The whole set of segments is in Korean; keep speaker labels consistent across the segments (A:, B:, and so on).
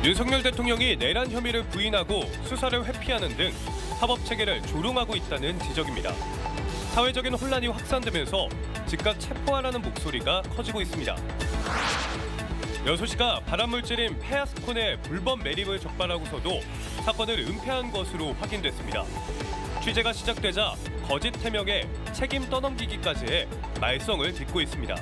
A: 윤석열 대통령이 내란 혐의를 부인하고 수사를 회피하는 등 사법 체계를 조롱하고 있다는 지적입니다. 사회적인 혼란이 확산되면서 즉각 체포하라는 목소리가 커지고 있습니다. 여수시가 발암물질인 페아스콘의 불법 매립을 적발하고서도 사건을 은폐한 것으로 확인됐습니다. 취재가 시작되자 거짓 해명에 책임 떠넘기기까지 해 말썽을 빚고 있습니다.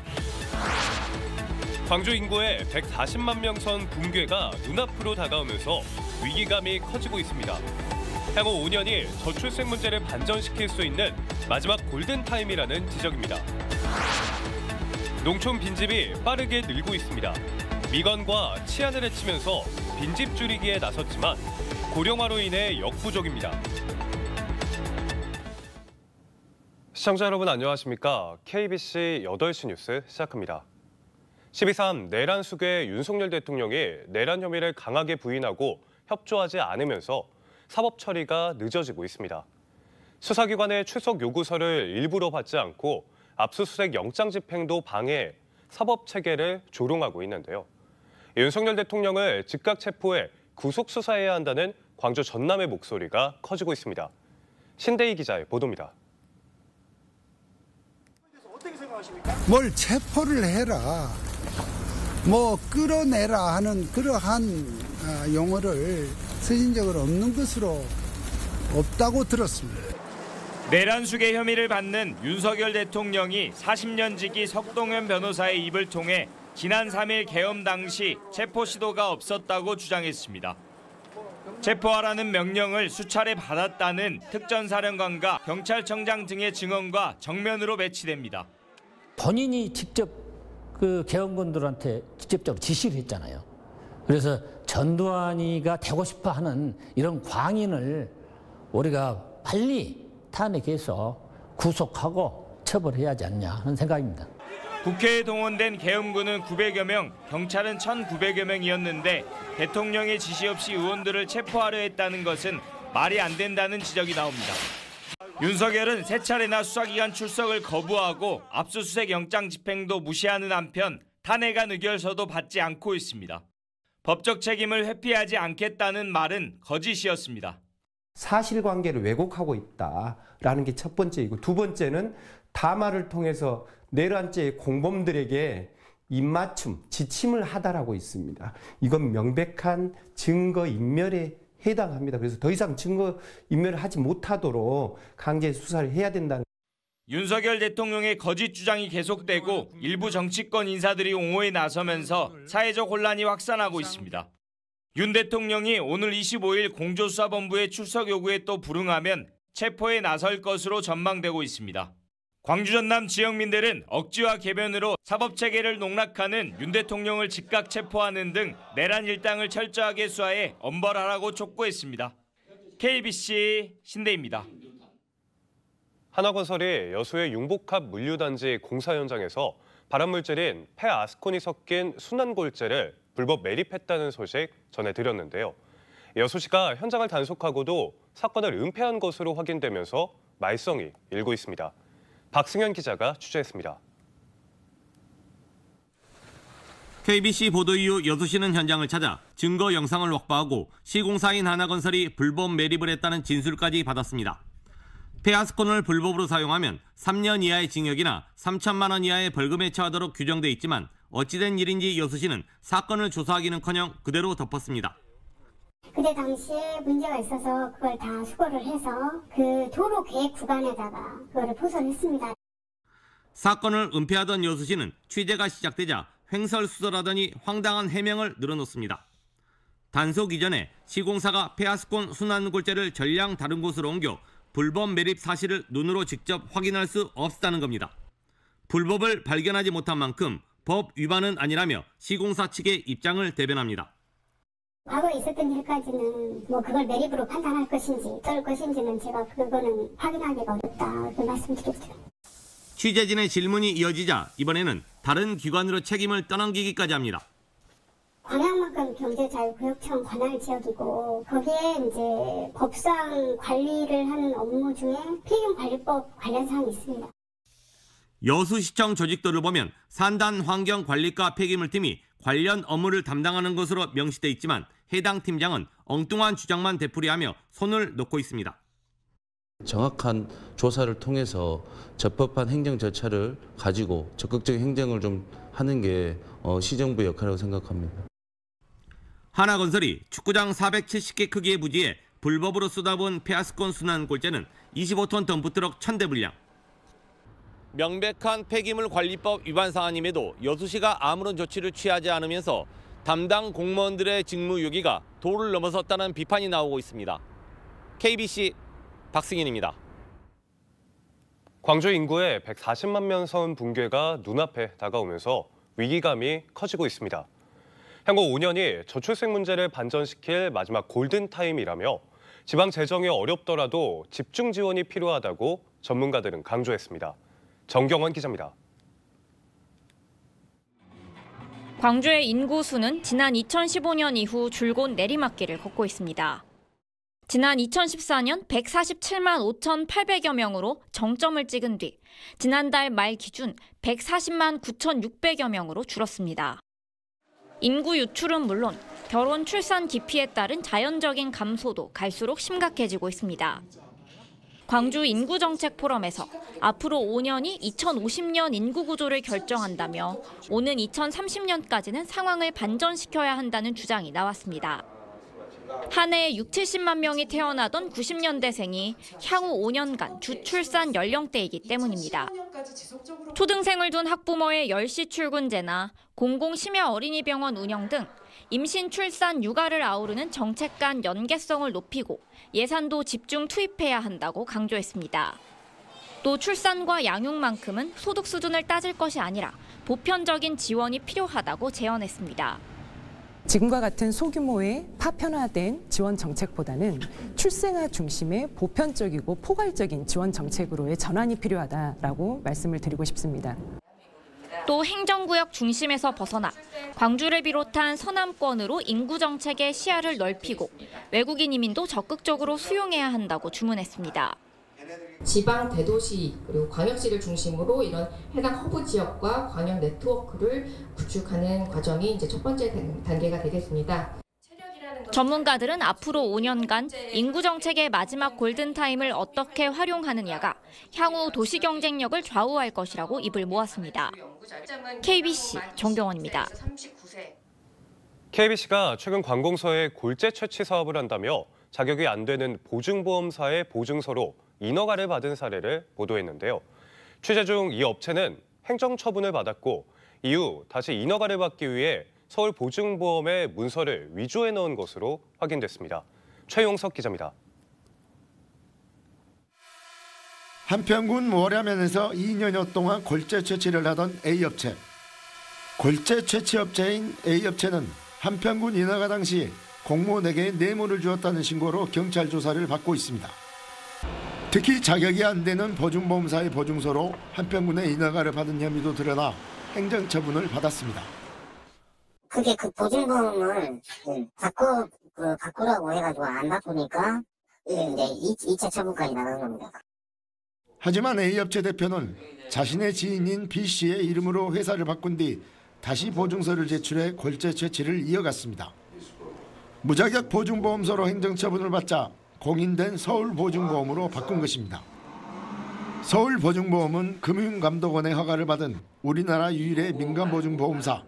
A: 광주 인구의 140만 명 선 붕괴가 눈앞으로 다가오면서 위기감이 커지고 있습니다. 향후 5년이 저출생 문제를 반전시킬 수 있는 마지막 골든타임이라는 지적입니다. 농촌 빈집이 빠르게 늘고 있습니다. 미건과 치안을 해치면서 빈집 줄이기에 나섰지만 고령화로 인해 역부족입니다. 시청자 여러분 안녕하십니까? KBC 8시 뉴스 시작합니다. 12.3 내란 수괴 윤석열 대통령이 내란 혐의를 강하게 부인하고 협조하지 않으면서 사법 처리가 늦어지고 있습니다. 수사기관의 출석 요구서를 일부러 받지 않고 압수수색 영장 집행도 방해, 사법 체계를 조롱하고 있는데요. 윤석열 대통령을 즉각 체포해 구속 수사해야 한다는 광주 전남의 목소리가 커지고 있습니다. 신대희 기자의 보도입니다.
B: 뭘 체포를 해라, 뭐 끌어내라 하는 그러한 용어를 쓰신 적은 없는 것으로 없다고 들었습니다.
C: 내란 수괴 혐의를 받는 윤석열 대통령이 40년 지기 석동현 변호사의 입을 통해 지난 3일 계엄 당시 체포 시도가 없었다고 주장했습니다. 체포하라는 명령을 수차례 받았다는 특전사령관과 경찰청장 등의 증언과 정면으로 매치됩니다.
D: 본인이 직접 그 계엄군들한테 직접적으로 지시를 했잖아요. 그래서 전두환이가 되고 싶어 하는 이런 광인을 우리가 빨리 탄핵해서 구속하고 처벌해야 하지 않냐 하는 생각입니다.
C: 국회에 동원된 계엄군은 900여 명, 경찰은 1,900여 명이었는데 대통령의 지시 없이 의원들을 체포하려 했다는 것은 말이 안 된다는 지적이 나옵니다. 윤석열은 세 차례나 수사기관 출석을 거부하고 압수수색 영장 집행도 무시하는 한편 탄핵안 의결서도 받지 않고 있습니다. 법적 책임을 회피하지 않겠다는 말은 거짓이었습니다.
E: 사실관계를 왜곡하고 있다라는 게 첫 번째이고, 두 번째는 담화를 통해서 내란죄의 공범들에게 입맞춤, 지침을 하다라고 있습니다. 이건 명백한 증거인멸에 해당합니다. 그래서 더 이상 증거인멸을 하지 못하도록 강제 수사를 해야 된다는.
C: 윤석열 대통령의 거짓 주장이 계속되고 일부 정치권 인사들이 옹호에 나서면서 사회적 혼란이 확산하고 있습니다. 윤 대통령이 오늘 25일 공조수사본부의 출석 요구에 또 불응하면 체포에 나설 것으로 전망되고 있습니다. 광주 전남 지역민들은 억지와 개변으로 사법체계를 농락하는 윤 대통령을 즉각 체포하는 등 내란 일당을 철저하게 수사해 엄벌하라고 촉구했습니다. KBC 신대입니다.
A: 하나건설이 여수의 융복합 물류단지 공사 현장에서 발암물질인 페아스콘이 섞인 순환골재를 불법 매립했다는 소식 전해드렸는데요. 여수시가 현장을 단속하고도 사건을 은폐한 것으로 확인되면서 말썽이 일고 있습니다. 박승현 기자가 취재했습니다.
F: KBC 보도 이후 여수시는 현장을 찾아 증거 영상을 확보하고 시공사인 하나건설이 불법 매립을 했다는 진술까지 받았습니다. 페아스콘을 불법으로 사용하면 3년 이하의 징역이나 3천만 원 이하의 벌금에 처하도록 규정돼 있지만 어찌된 일인지 여수시는 사건을 조사하기는커녕 그대로 덮었습니다.
G: 그때 당시에 문제가 있어서 그걸 다 수거를 해서 그 도로 계획 구간에다가 그거를 포설했습니다.
F: 사건을 은폐하던 여수시는 취재가 시작되자 횡설수설하더니 황당한 해명을 늘어놓습니다. 단속 이전에 시공사가 페아스콘 순환골재를 전량 다른 곳으로 옮겨 불법 매립 사실을 눈으로 직접 확인할 수 없다는 겁니다. 불법을 발견하지 못한 만큼 법 위반은 아니라며 시공사 측의 입장을 대변합니다.
G: 과거에 있었던 일까지는 뭐 그걸 매립으로 판단할 것인지 어떨 것인지는 제가 그거는 확인하기가 어렵다 그 말씀드렸죠.
F: 취재진의 질문이 이어지자 이번에는 다른 기관으로 책임을 떠넘기기까지 합니다.
G: 광양만큼 경제자유구역청 관할 지역이고 거기에 이제 법상 관리를 하는 업무 중에 폐기물관리법 관련 사항이 있습니다.
F: 여수시청 조직도를 보면 산단환경관리과 폐기물팀이 관련 업무를 담당하는 것으로 명시돼 있지만 해당 팀장은 엉뚱한 주장만 되풀이하며 손을 놓고 있습니다.
H: 정확한 조사를 통해서 적법한 행정 절차를 가지고 적극적인 행정을 좀 하는 게 시정부의 역할이라고 생각합니다.
F: 하나건설이 축구장 470개 크기의 부지에 불법으로 쏟아부은 폐하스콘 순환골재는 25톤 덤프트럭 1000대 분량. 명백한 폐기물 관리법 위반 사안임에도 여수시가 아무런 조치를 취하지 않으면서 담당 공무원들의 직무유기가 도를 넘어섰다는 비판이 나오고 있습니다. KBC 박승인입니다.
A: 광주 인구의 140만 명 선 붕괴가 눈앞에 다가오면서 위기감이 커지고 있습니다. 향후 5년이 저출생 문제를 반전시킬 마지막 골든타임이라며 지방 재정이 어렵더라도 집중 지원이 필요하다고 전문가들은 강조했습니다. 정경원 기자입니다.
I: 광주의 인구수는 지난 2015년 이후 줄곧 내리막길을 걷고 있습니다. 지난 2014년 147만 5,800여 명으로 정점을 찍은 뒤 지난달 말 기준 140만 9,600여 명으로 줄었습니다. 인구 유출은 물론 결혼 출산 기피에 따른 자연적인 감소도 갈수록 심각해지고 있습니다. 광주 인구정책 포럼에서 앞으로 5년이 2050년 인구 구조를 결정한다며 오는 2030년까지는 상황을 반전시켜야 한다는 주장이 나왔습니다. 한 해에 6, 70만 명이 태어나던 90년대생이 향후 5년간 주출산 연령대이기 때문입니다. 초등생을 둔 학부모의 10시 출근제나 공공심야 어린이병원 운영 등 임신, 출산, 육아를 아우르는 정책 간 연계성을 높이고 예산도 집중 투입해야 한다고 강조했습니다. 또 출산과 양육만큼은 소득 수준을 따질 것이 아니라 보편적인 지원이 필요하다고 제언했습니다.
J: 지금과 같은 소규모의 파편화된 지원 정책보다는 출생아 중심의 보편적이고 포괄적인 지원 정책으로의 전환이 필요하다라고 말씀을 드리고 싶습니다.
I: 또 행정구역 중심에서 벗어나 광주를 비롯한 서남권으로 인구 정책의 시야를 넓히고 외국인 이민도 적극적으로 수용해야 한다고 주문했습니다.
K: 지방 대도시 그리고 광역시를 중심으로 이런 해당 허브 지역과 광역 네트워크를 구축하는 과정이 이제 첫 번째 단계가 되겠습니다.
I: 전문가들은 앞으로 5년간 인구 정책의 마지막 골든타임을 어떻게 활용하느냐가 향후 도시 경쟁력을 좌우할 것이라고 입을 모았습니다. KBC 정경원입니다.
A: KBC가 최근 관공서에 골재 채취 사업을 한다며 자격이 안 되는 보증보험사의 보증서로 인허가를 받은 사례를 보도했는데요. 취재 중 이 업체는 행정처분을 받았고 이후 다시 인허가를 받기 위해 서울보증보험의 문서를 위조해 넣은 것으로 확인됐습니다. 최용석 기자입니다.
L: 한평군 월야면에서 2년여 동안 골재 채취를 하던 A업체. 골재 채취업체인 A업체는 한평군 인허가 당시 공무원에게 뇌물을 주었다는 신고로 경찰 조사를 받고 있습니다. 특히 자격이 안 되는 보증보험사의 보증서로 한평군의 인허가를 받은 혐의도 드러나 행정처분을 받았습니다.
M: 그게 그 보증보험을 바꾸라고 해가지고 안 바꾸니까 이제 2차 처분까지 나간 겁니다.
L: 하지만 A업체 대표는 자신의 지인인 B씨의 이름으로 회사를 바꾼 뒤 다시 보증서를 제출해 골재 채취를 이어갔습니다. 무자격 보증보험서로 행정처분을 받자 공인된 서울보증보험으로 바꾼 것입니다. 서울보증보험은 금융감독원의 허가를 받은 우리나라 유일의 민간보증보험사.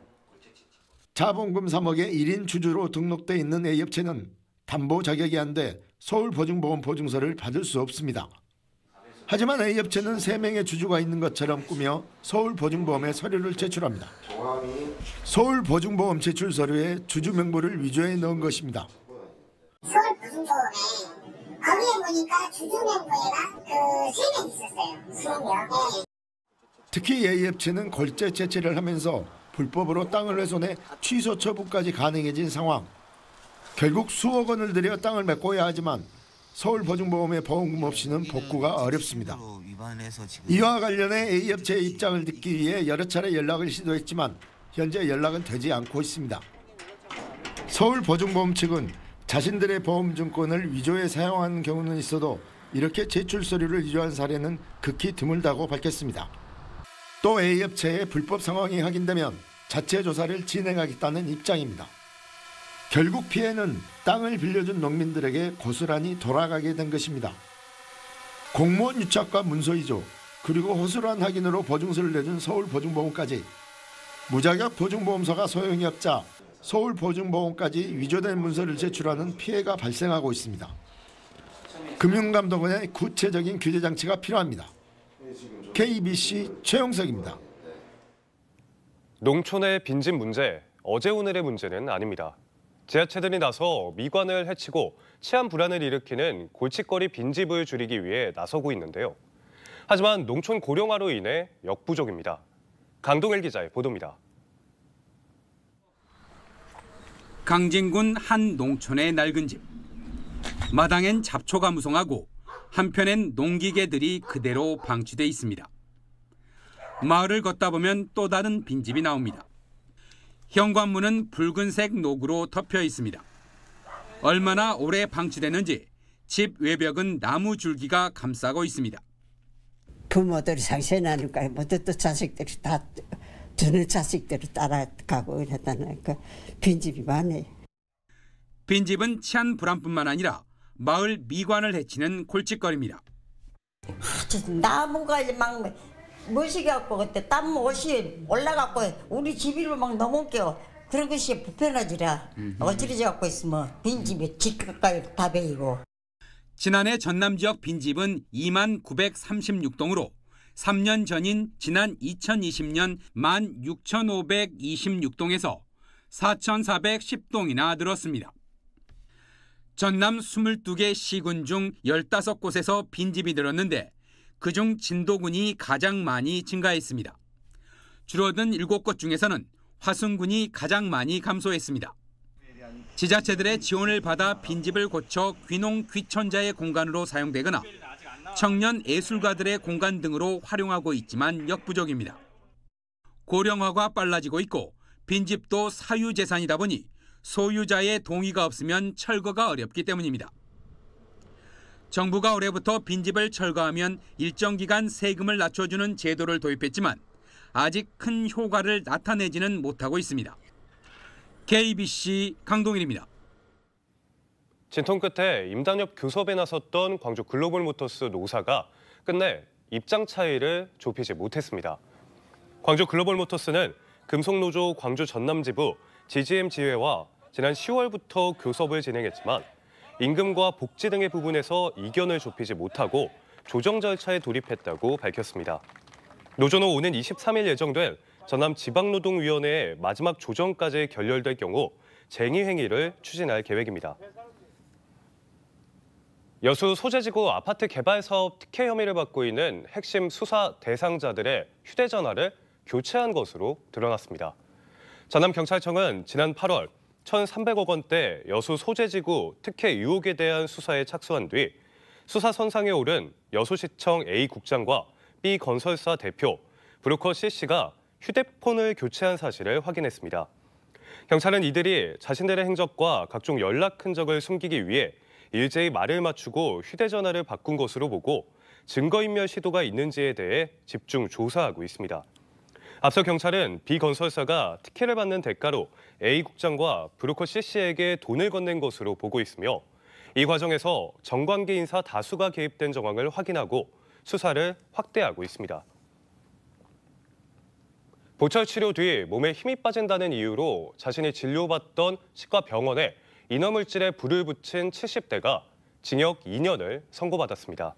L: 자본금 3억의 1인 주주로 등록돼 있는 A업체는 담보 자격이 안 돼 서울보증보험 보증서를 받을 수 없습니다. 하지만 A업체는 3명의 주주가 있는 것처럼 꾸며 서울보증보험에 서류를 제출합니다. 서울보증보험 제출 서류에 주주 명부를 위조해 넣은 것입니다.
M: 서울보증보험에 거기에 보니까 주주 명부에가 3명 있었어요. 20명.
L: 특히 A업체는 골재 채취를 하면서 불법으로 땅을 훼손해 취소 처분까지 가능해진 상황. 결국 수억 원을 들여 땅을 메꿔야 하지만 서울보증보험의 보험금 없이는 복구가 어렵습니다. 이와 관련해 A업체의 입장을 듣기 위해 여러 차례 연락을 시도했지만 현재 연락은 되지 않고 있습니다. 서울보증보험 측은 자신들의 보험증권을 위조해 사용하는 경우는 있어도 이렇게 제출 서류를 위조한 사례는 극히 드물다고 밝혔습니다. 또 A업체의 불법 상황이 확인되면 자체 조사를 진행하겠다는 입장입니다. 결국 피해는 땅을 빌려준 농민들에게 고스란히 돌아가게 된 것입니다. 공무원 유착과 문서위조, 그리고 허술한 확인으로 보증서를 내준 서울보증보험까지 무자격 보증보험서가 소용이 없자 서울보증보험까지 위조된 문서를 제출하는 피해가 발생하고 있습니다. 금융감독원의 구체적인 규제 장치가 필요합니다. KBC 최용석입니다.
A: 농촌의 빈집 문제, 어제 오늘의 문제는 아닙니다. 지자체들이 나서 미관을 해치고 치안 불안을 일으키는 골칫거리 빈집을 줄이기 위해 나서고 있는데요. 하지만 농촌 고령화로 인해 역부족입니다. 강동일 기자의 보도입니다.
N: 강진군 한 농촌의 낡은 집. 마당엔 잡초가 무성하고 한편엔 농기계들이 그대로 방치돼 있습니다. 마을을 걷다 보면 또 다른 빈집이 나옵니다. 현관문은 붉은색 녹으로 덮여 있습니다. 얼마나 오래 방치됐는지 집 외벽은 나무 줄기가 감싸고 있습니다.
O: 부모들이 상처나니까 모두 또 자식들이 다 두는 자식들이 따라가고 이러다니까 빈집이 많아요.
N: 빈집은 치안 불안뿐만 아니라 마을 미관을 해치는 골칫거리입니다.
P: 나무가 막 멋이갖고 그때 땀 옷이 올라갖고 우리 집으로 막 넘어올게요. 그런 것이 불편하지라 어찌러지 갖고 있으면 빈집이 집 가까이 다 베이고.
N: 지난해 전남 지역 빈집은 2936동으로 3년 전인 지난 2020년 16,526동에서 4,410동이나 늘었습니다. 전남 22개 시군 중 15곳에서 빈집이 늘었는데 그중 진도군이 가장 많이 증가했습니다. 줄어든 7곳 중에서는 화순군이 가장 많이 감소했습니다. 지자체들의 지원을 받아 빈집을 고쳐 귀농 귀천자의 공간으로 사용되거나 청년 예술가들의 공간 등으로 활용하고 있지만 역부족입니다. 고령화가 빨라지고 있고 빈집도 사유재산이다 보니 소유자의 동의가 없으면 철거가 어렵기 때문입니다. 정부가 올해부터 빈집을 철거하면 일정 기간 세금을 낮춰주는 제도를 도입했지만 아직 큰 효과를 나타내지는 못하고 있습니다. KBC 강동일입니다.
A: 진통 끝에 임단협 교섭에 나섰던 광주 글로벌모터스 노사가 끝내 입장 차이를 좁히지 못했습니다. 광주 글로벌모터스는 금속노조 광주 전남지부 GGM 지회와 지난 10월부터 교섭을 진행했지만 임금과 복지 등의 부분에서 이견을 좁히지 못하고 조정 절차에 돌입했다고 밝혔습니다. 노조는 오는 23일 예정된 전남지방노동위원회의 마지막 조정까지 결렬될 경우 쟁의 행위를 추진할 계획입니다. 여수 소재지구 아파트 개발 사업 특혜 혐의를 받고 있는 핵심 수사 대상자들의 휴대전화를 교체한 것으로 드러났습니다. 전남경찰청은 지난 8월 1,300억 원대 여수 소재지구 특혜 의혹에 대한 수사에 착수한 뒤 수사 선상에 오른 여수시청 A 국장과 B 건설사 대표, 브로커 C씨가 휴대폰을 교체한 사실을 확인했습니다. 경찰은 이들이 자신들의 행적과 각종 연락 흔적을 숨기기 위해 일제히 말을 맞추고 휴대전화를 바꾼 것으로 보고 증거인멸 시도가 있는지에 대해 집중 조사하고 있습니다. 앞서 경찰은 B 건설사가 특혜를 받는 대가로 A 국장과 브로커 C씨에게 돈을 건넨 것으로 보고 있으며 이 과정에서 정관계 인사 다수가 개입된 정황을 확인하고 수사를 확대하고 있습니다. 보철 치료 뒤 몸에 힘이 빠진다는 이유로 자신이 진료받던 치과 병원에 인화물질에 불을 붙인 70대가 징역 2년을 선고받았습니다.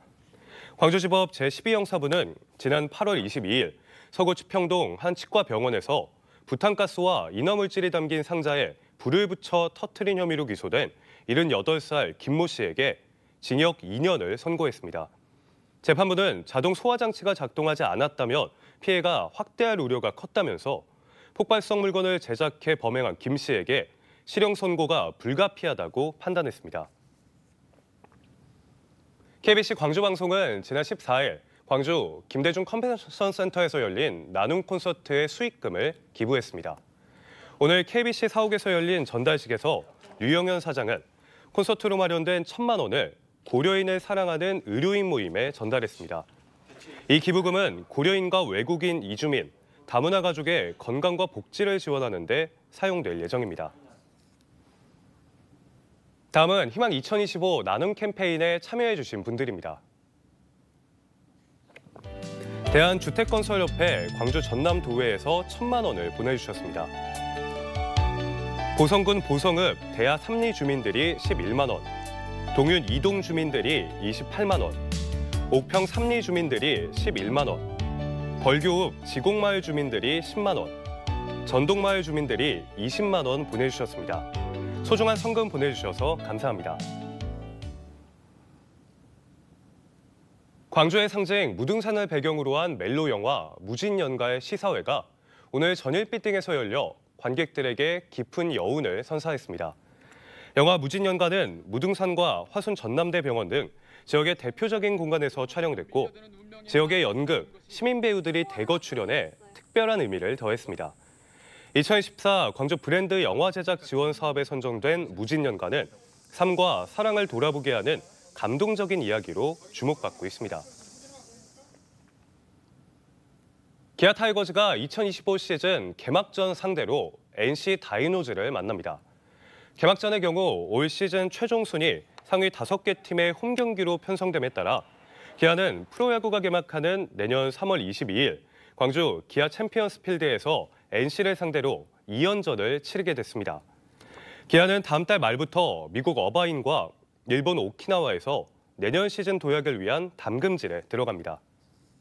A: 광주지법 제12형사부는 지난 8월 22일 서구 추평동 한 치과 병원에서 부탄가스와 인화물질이 담긴 상자에 불을 붙여 터뜨린 혐의로 기소된 78살 김모 씨에게 징역 2년을 선고했습니다. 재판부는 자동 소화장치가 작동하지 않았다면 피해가 확대할 우려가 컸다면서 폭발성 물건을 제작해 범행한 김 씨에게 실형 선고가 불가피하다고 판단했습니다. KBC 광주방송은 지난 14일 광주 김대중 컨벤션 센터에서 열린 나눔 콘서트의 수익금을 기부했습니다. 오늘 KBC 사옥에서 열린 전달식에서 류영현 사장은 콘서트로 마련된 1,000만 원을 고려인을 사랑하는 의료인 모임에 전달했습니다. 이 기부금은 고려인과 외국인 이주민, 다문화 가족의 건강과 복지를 지원하는 데 사용될 예정입니다. 다음은 희망 2025 나눔 캠페인에 참여해주신 분들입니다. 대한주택건설협회 광주 전남도회에서 1,000만 원을 보내주셨습니다. 보성군 보성읍 대하 3리 주민들이 11만 원, 동윤 2동 주민들이 28만 원, 옥평 3리 주민들이 11만 원, 벌교읍 지곡마을 주민들이 10만 원, 전동마을 주민들이 20만 원 보내주셨습니다. 소중한 성금 보내주셔서 감사합니다. 광주의 상징 무등산을 배경으로 한 멜로 영화 무진연가의 시사회가 오늘 전일빛 등에서 열려 관객들에게 깊은 여운을 선사했습니다. 영화 무진연가는 무등산과 화순 전남대병원 등 지역의 대표적인 공간에서 촬영됐고 지역의 연극, 시민 배우들이 대거 출연해 특별한 의미를 더했습니다. 2014 광주 브랜드 영화 제작 지원 사업에 선정된 무진연가는 삶과 사랑을 돌아보게 하는 감동적인 이야기로 주목받고 있습니다. 기아 타이거즈가 2025 시즌 개막전 상대로 NC 다이노즈를 만납니다. 개막전의 경우 올 시즌 최종 순위 상위 5개 팀의 홈 경기로 편성됨에 따라 기아는 프로야구가 개막하는 내년 3월 22일 광주 기아 챔피언스 필드에서 NC를 상대로 2연전을 치르게 됐습니다. 기아는 다음 달 말부터 미국 어바인과 일본 오키나와에서 내년 시즌 도약을 위한 담금질에 들어갑니다.